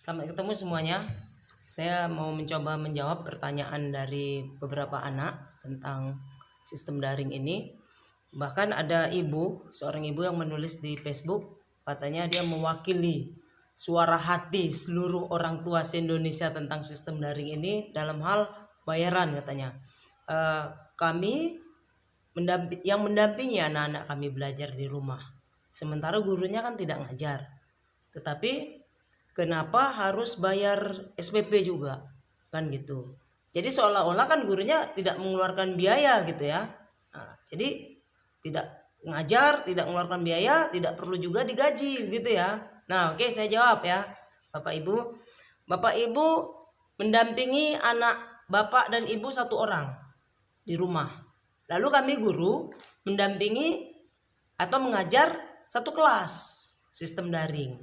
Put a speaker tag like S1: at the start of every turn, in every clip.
S1: Selamat ketemu semuanya. Saya mau mencoba menjawab pertanyaan dari beberapa anak tentang sistem daring ini. Bahkan ada seorang ibu yang menulis di Facebook, katanya dia mewakili suara hati seluruh orang tua se-Indonesia tentang sistem daring ini dalam hal bayaran katanya. Kami yang mendampingi anak-anak kami belajar di rumah. Sementara gurunya kan tidak ngajar. Tetapi kenapa harus bayar SPP juga? Kan gitu. Jadi seolah-olah kan gurunya tidak mengeluarkan biaya gitu ya. Nah, jadi tidak ngajar, tidak mengeluarkan biaya, tidak perlu juga digaji gitu ya. Nah, oke, saya jawab ya. Bapak Ibu. Bapak Ibu mendampingi anak Bapak dan Ibu satu orang di rumah. Lalu kami guru mendampingi atau mengajar satu kelas sistem daring.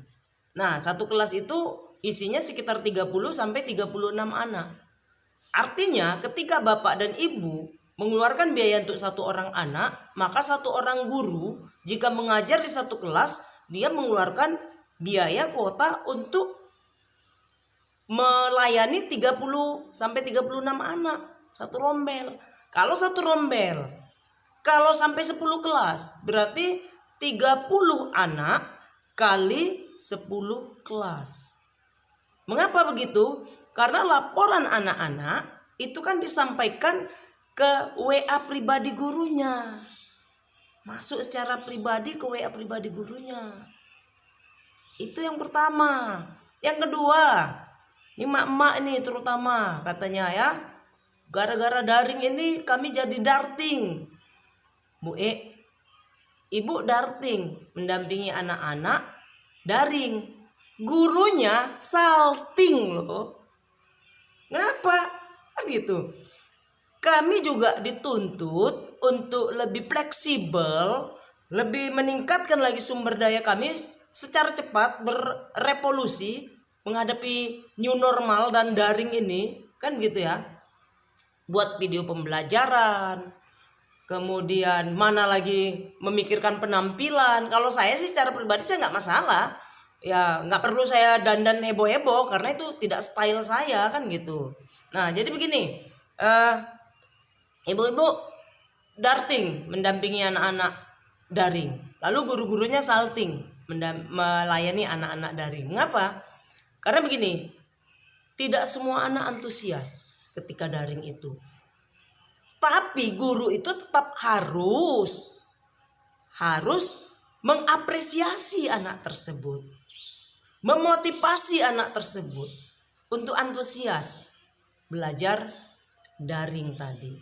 S1: Nah, satu kelas itu isinya sekitar 30 sampai 36 anak. Artinya ketika Bapak dan Ibu mengeluarkan biaya untuk satu orang anak, maka satu orang guru jika mengajar di satu kelas, dia mengeluarkan biaya kuota untuk melayani 30 sampai 36 anak satu rombel. Kalau satu rombel, kalau sampai 10 kelas, berarti 30 anak kali 10 kelas. Mengapa begitu? Karena laporan anak-anak itu kan disampaikan ke WA pribadi gurunya. Masuk secara pribadi ke WA pribadi gurunya. Itu yang pertama. Yang kedua, ini emak-emak ini terutama katanya ya, gara-gara daring ini kami jadi darting. Ibu darting mendampingi anak-anak daring, gurunya salting loh. Kenapa? Kan gitu. Kami juga dituntut untuk lebih fleksibel, lebih meningkatkan lagi sumber daya kami secara cepat berevolusi menghadapi new normal dan daring ini, kan gitu ya. Buat video pembelajaran, kemudian mana lagi memikirkan penampilan. Kalau saya sih secara pribadi saya nggak masalah. Ya nggak perlu saya dandan heboh-heboh karena itu tidak style saya kan gitu. Nah jadi begini, ibu-ibu darting mendampingi anak-anak daring. Lalu guru-gurunya salting melayani anak-anak daring. Mengapa? Karena begini, tidak semua anak antusias ketika daring itu. Tapi guru itu tetap harus mengapresiasi anak tersebut, memotivasi anak tersebut untuk antusias belajar daring tadi.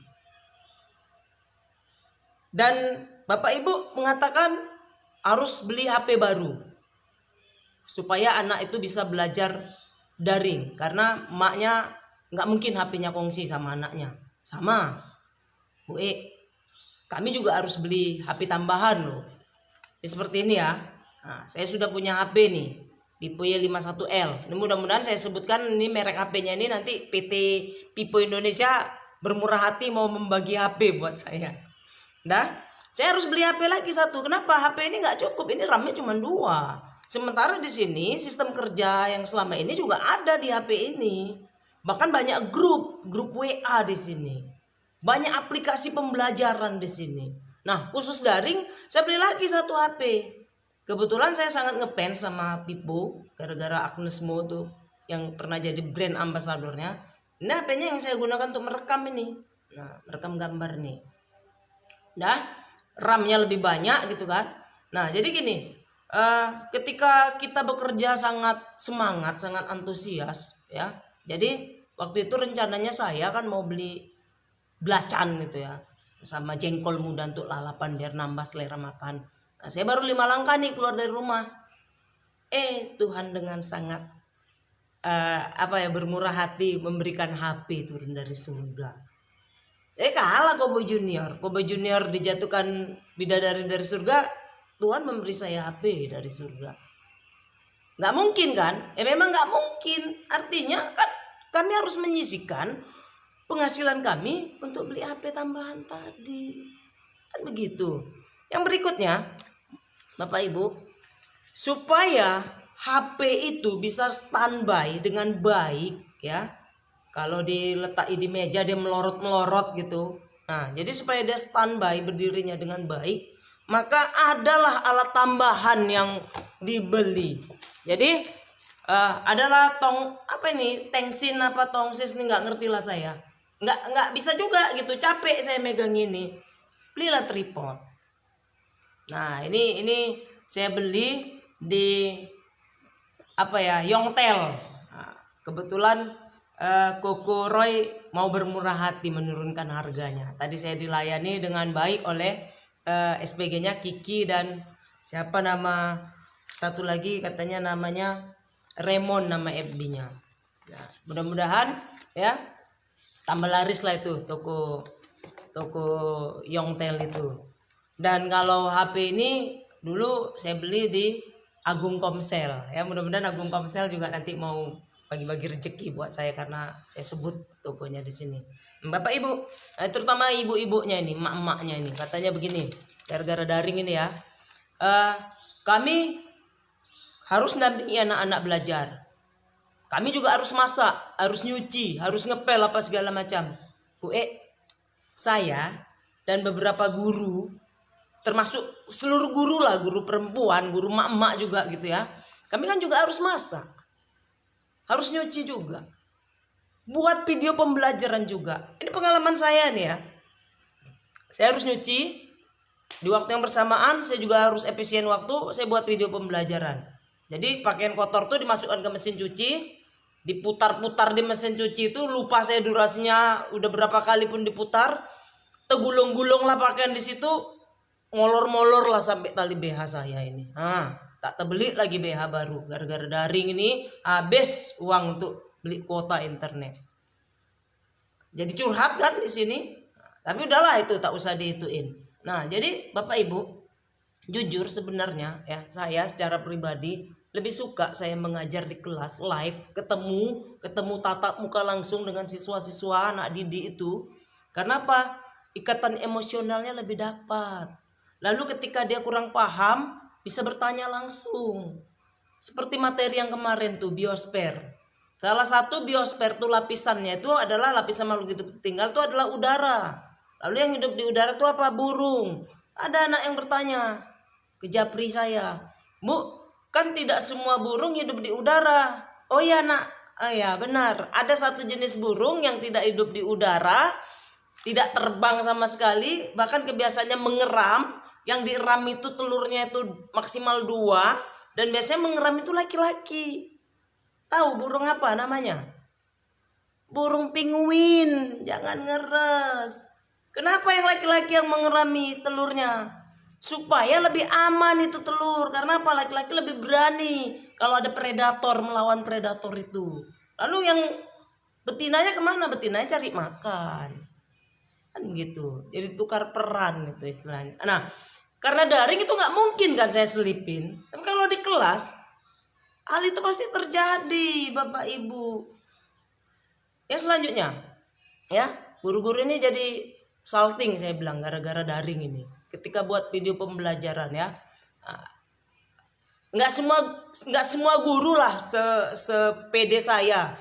S1: Dan Bapak Ibu mengatakan harus beli HP baru supaya anak itu bisa belajar daring, karena emaknya nggak mungkin HP-nya kongsi sama anaknya. Sama kami juga harus beli HP tambahan loh. Seperti ini ya. Nah, saya sudah punya HP nih, Pipo Y51L. Ini mudah-mudahan saya sebutkan ini merek HP-nya ini, nanti PT Pipo Indonesia bermurah hati mau membagi HP buat saya. Nah, saya harus beli HP lagi satu. Kenapa? HP ini nggak cukup. Ini RAM-nya cuma 2. Sementara di sini sistem kerja yang selama ini juga ada di HP ini. Bahkan banyak grup WA di sini. Banyak aplikasi pembelajaran di sini. Nah, khusus daring saya beli lagi satu HP. Kebetulan saya sangat ngefans sama Pipo gara-gara Agnes Mo tuh yang pernah jadi brand ambasadornya. Ini HP-nya yang saya gunakan untuk merekam ini. Nah, merekam gambar nih. Nah, RAM-nya lebih banyak gitu kan. Nah, jadi gini, ketika kita bekerja sangat semangat, sangat antusias ya. Jadi waktu itu rencananya saya kan mau beli belacan gitu ya, sama jengkol muda untuk lalapan biar nambah selera makan. Nah, saya baru 5 langkah nih keluar dari rumah. Tuhan dengan sangat bermurah hati memberikan HP turun dari surga. Kalah Kobo Junior dijatuhkan bidadari dari surga, Tuhan memberi saya HP dari surga. Nggak mungkin kan? Memang nggak mungkin. Artinya kan kami harus menyisihkan penghasilan kami untuk beli HP tambahan tadi. Kan begitu. Yang berikutnya, Bapak Ibu, supaya HP itu bisa standby dengan baik ya. Kalau diletakkan di meja dia melorot-melorot gitu. Nah, jadi supaya dia standby berdirinya dengan baik, maka adalah alat tambahan yang dibeli. Jadi adalah tengsin apa tongsis nih, nggak ngerti lah saya. Nggak bisa juga gitu, capek saya megang ini. Belilah tripod. Nah, ini saya beli di Yongtel. Nah, kebetulan Koko Roy mau bermurah hati menurunkan harganya. Tadi saya dilayani dengan baik oleh SPG-nya Kiki dan siapa nama satu lagi, katanya namanya Raymond nama FB-nya. Nah, mudah-mudahan ya tambah laris lah itu toko Yongtel itu. Dan kalau HP ini dulu saya beli di Agung Komsel ya, mudah-mudahan Agung Komsel juga nanti mau bagi-bagi rezeki buat saya karena saya sebut tokonya di sini. Bapak Ibu, terutama ibu-ibunya ini, emak-emaknya ini, katanya begini, gara-gara daring ini ya, kami harus dampingi anak-anak belajar. Kami juga harus masak, harus nyuci, harus ngepel apa segala macam. Saya dan beberapa guru, termasuk seluruh guru lah, guru perempuan, guru emak-emak juga gitu ya. Kami kan juga harus masak, harus nyuci juga, buat video pembelajaran juga. Ini pengalaman saya nih ya. Saya harus nyuci di waktu yang bersamaan, saya juga harus efisien waktu, saya buat video pembelajaran. Jadi pakaian kotor tuh dimasukkan ke mesin cuci, diputar-putar di mesin cuci itu, lupa saya durasinya, udah berapa kali pun diputar, tegulung-gulung lah pakaian di situ, ngolor-molor lah sampai tali BH saya ini. Tak terbeli lagi BH baru gara-gara daring ini, habis uang untuk beli kuota internet. Jadi curhat kan di sini. Tapi udahlah, itu tak usah dihituin. Nah, jadi Bapak Ibu, jujur sebenarnya ya, saya secara pribadi lebih suka saya mengajar di kelas live, ketemu tatap muka langsung dengan siswa-siswa anak didik itu. Karena apa? Ikatan emosionalnya lebih dapat. Lalu ketika dia kurang paham, bisa bertanya langsung. Seperti materi yang kemarin tuh, biosfer. Salah satu biosfer tuh lapisannya itu adalah lapisan makhluk hidup tinggal itu adalah udara. Lalu yang hidup di udara itu apa? Burung. Ada anak yang bertanya ke japri saya, Bu, kan tidak semua burung hidup di udara. Oh iya nak, oh ya benar. Ada satu jenis burung yang tidak hidup di udara, tidak terbang sama sekali, bahkan kebiasaannya mengeram. Yang dieram itu telurnya itu maksimal 2, dan biasanya mengeram itu laki-laki. Tahu burung apa namanya? Burung penguin. Jangan ngeres. Kenapa yang laki-laki yang mengerami telurnya? Supaya lebih aman itu telur. Karena apa? Laki-laki lebih berani kalau ada predator, melawan predator itu. Lalu yang betinanya kemana? Betinanya cari makan. Kan gitu. Jadi tukar peran itu istilahnya. Nah, karena daring itu nggak mungkin kan saya selipin. Tapi kalau di kelas, hal itu pasti terjadi, Bapak Ibu. Yang selanjutnya, ya, guru-guru ini jadi salting saya bilang gara-gara daring ini. Ketika buat video pembelajaran ya, nggak semua guru lah sepede saya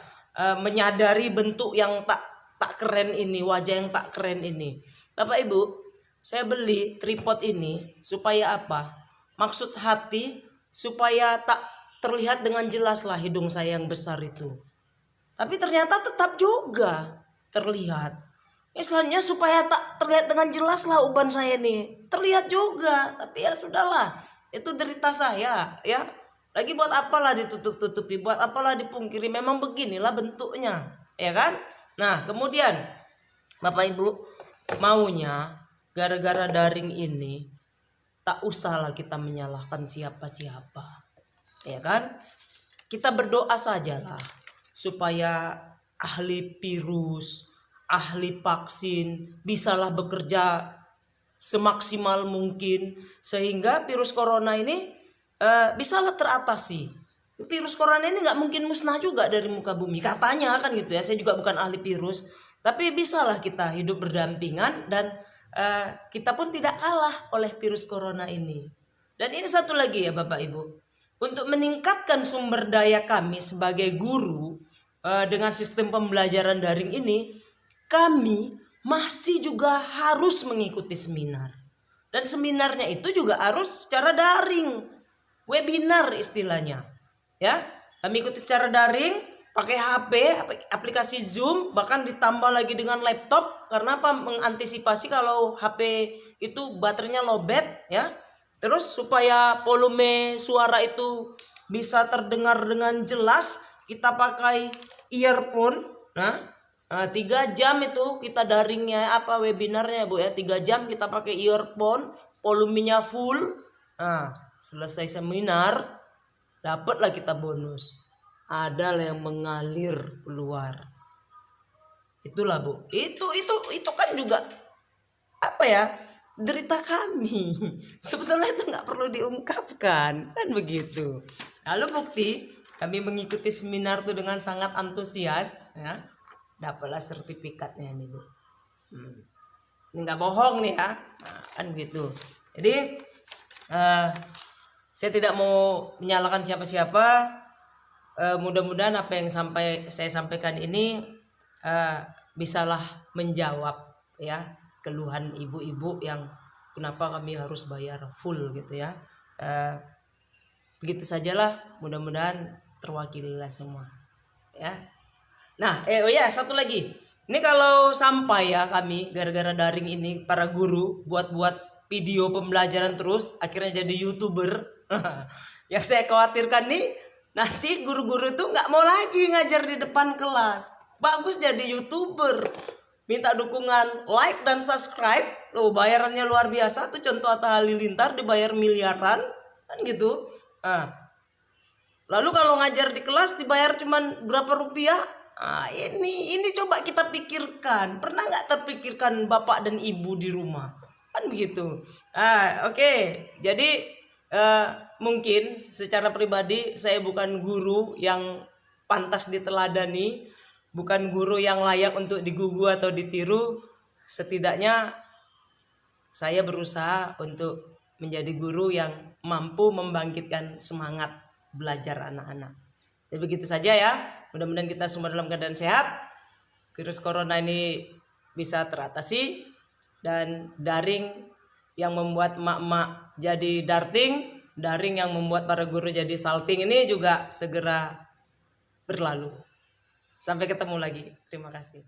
S1: menyadari bentuk yang tak keren ini, wajah yang tak keren ini. Bapak Ibu, saya beli tripod ini supaya apa? Maksud hati supaya tak terlihat dengan jelas lah hidung saya yang besar itu. Tapi ternyata tetap juga terlihat. Istilahnya supaya tak terlihat dengan jelas lah uban saya nih. Terlihat juga, tapi ya sudahlah. Itu derita saya ya. Lagi buat apalah ditutup-tutupi, buat apalah dipungkiri, memang beginilah bentuknya, ya kan? Nah, kemudian Bapak Ibu, maunya gara-gara daring ini tak usahlah kita menyalahkan siapa-siapa, ya kan? Kita berdoa sajalah supaya ahli virus, ahli vaksin bisalah bekerja semaksimal mungkin sehingga virus corona ini bisalah teratasi. Virus corona ini nggak mungkin musnah juga dari muka bumi, katanya kan gitu ya. Saya juga bukan ahli virus, tapi bisalah kita hidup berdampingan dan kita pun tidak kalah oleh virus corona ini. Dan ini satu lagi ya Bapak Ibu, untuk meningkatkan sumber daya kami sebagai guru dengan sistem pembelajaran daring ini, kami masih juga harus mengikuti seminar. Dan seminarnya itu juga harus secara daring, webinar istilahnya. Ya, kami ikuti secara daring, pakai HP, aplikasi Zoom, bahkan ditambah lagi dengan laptop. Karena apa? Mengantisipasi kalau HP itu baterainya lowbat, ya. Terus supaya volume suara itu bisa terdengar dengan jelas, kita pakai earphone. Nah, 3 jam itu kita daringnya webinarnya Bu ya. 3 jam kita pakai earphone, volumenya full. Nah, selesai seminar dapatlah kita bonus. Ada yang mengalir keluar. Itulah Bu. Itu kan juga derita kami. Sebetulnya itu nggak perlu diungkapkan, kan begitu. Lalu bukti kami mengikuti seminar itu dengan sangat antusias, ya. Dapatlah sertifikatnya nih Bu. Ini nggak bohong nih ya, nah, kan gitu. Jadi saya tidak mau menyalahkan siapa-siapa. Mudah-mudahan apa yang saya sampaikan ini bisalah menjawab ya keluhan ibu-ibu yang kenapa kami harus bayar full gitu ya. Begitu sajalah, mudah-mudahan terwakililah semua ya. Nah satu lagi, ini kalau sampai ya kami gara-gara daring ini para guru buat video pembelajaran terus akhirnya jadi YouTuber. Yang saya khawatirkan nih, nanti guru-guru itu nggak mau lagi ngajar di depan kelas, bagus jadi YouTuber. Minta dukungan like dan subscribe, loh bayarannya luar biasa tuh. Contoh Atta Halilintar dibayar miliaran kan gitu. Nah, lalu kalau ngajar di kelas dibayar cuman berapa rupiah? Nah, ini coba kita pikirkan. Pernah nggak terpikirkan bapak dan ibu di rumah? Kan begitu. Oke. Jadi mungkin secara pribadi saya bukan guru yang pantas diteladani, bukan guru yang layak untuk digugu atau ditiru. Setidaknya saya berusaha untuk menjadi guru yang mampu membangkitkan semangat belajar anak-anak. Jadi begitu saja ya. Mudah-mudahan kita semua dalam keadaan sehat. Virus corona ini bisa teratasi. Dan daring yang membuat emak-emak jadi darting, daring yang membuat para guru jadi salting ini juga segera berlalu. Sampai ketemu lagi. Terima kasih.